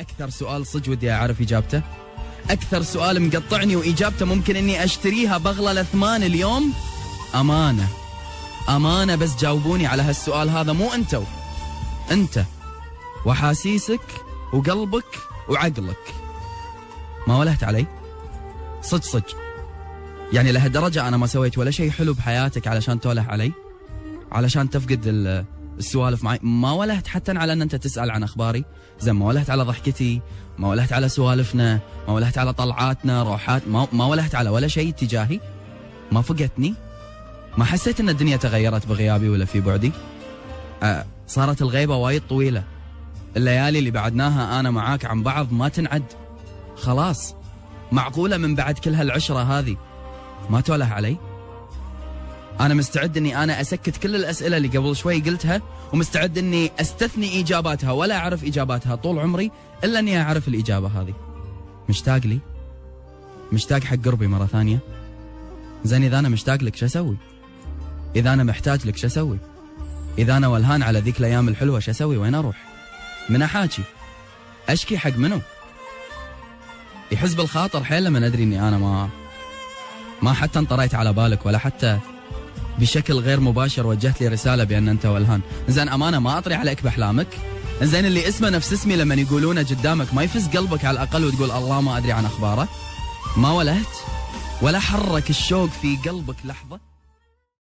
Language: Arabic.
أكثر سؤال صج ودي أعرف إجابته، أكثر سؤال مقطعني وإجابته ممكن إني أشتريها بغلة الأثمان اليوم. أمانة بس جاوبوني على هالسؤال هذا، مو أنت وحاسيسك وقلبك وعقلك. ما ولهت علي؟ صج يعني لهالدرجة أنا ما سويت ولا شيء حلو بحياتك علشان توله علي، علشان تفقد السوالف معي؟ ما ولهت حتى على أن أنت تسأل عن أخباري؟ زين، ما ولهت على ضحكتي، ما ولهت على سوالفنا، ما ولهت على طلعاتنا روحات، ما ولهت على ولا شيء تجاهي؟ ما فقدتني؟ ما حسيت أن الدنيا تغيرت بغيابي ولا في بعدي؟ صارت الغيبة وايد طويلة، الليالي اللي بعدناها أنا معاك عن بعض ما تنعد. خلاص، معقولة من بعد كل هالعشرة هذه ما توله علي؟ أنا مستعد أني أنا أسكت كل الأسئلة اللي قبل شوي قلتها، ومستعد أني أستثني إجاباتها ولا أعرف إجاباتها طول عمري إلا أني أعرف الإجابة هذه. مشتاق لي؟ مشتاق حق قربي مرة ثانية؟ زين، إذا أنا مشتاق لك شو أسوي؟ إذا أنا محتاج لك شو أسوي؟ إذا أنا ولهان على ذيك الأيام الحلوة شو أسوي؟ وين أروح؟ من أحاكي؟ أشكي حق منو؟ يحز بالخاطر حيل لما أدري أني أنا ما حتى انطريت على بالك، ولا حتى بشكل غير مباشر وجهت لي رسالة بأن أنت ولهان. زين، أمانة ما أطري عليك بأحلامك؟ زين، اللي اسمه نفس اسمي لما يقولونه قدامك ما يفز قلبك على الأقل وتقول الله ما أدري عن أخباره؟ ما ولهت؟ ولا حرك الشوق في قلبك لحظة؟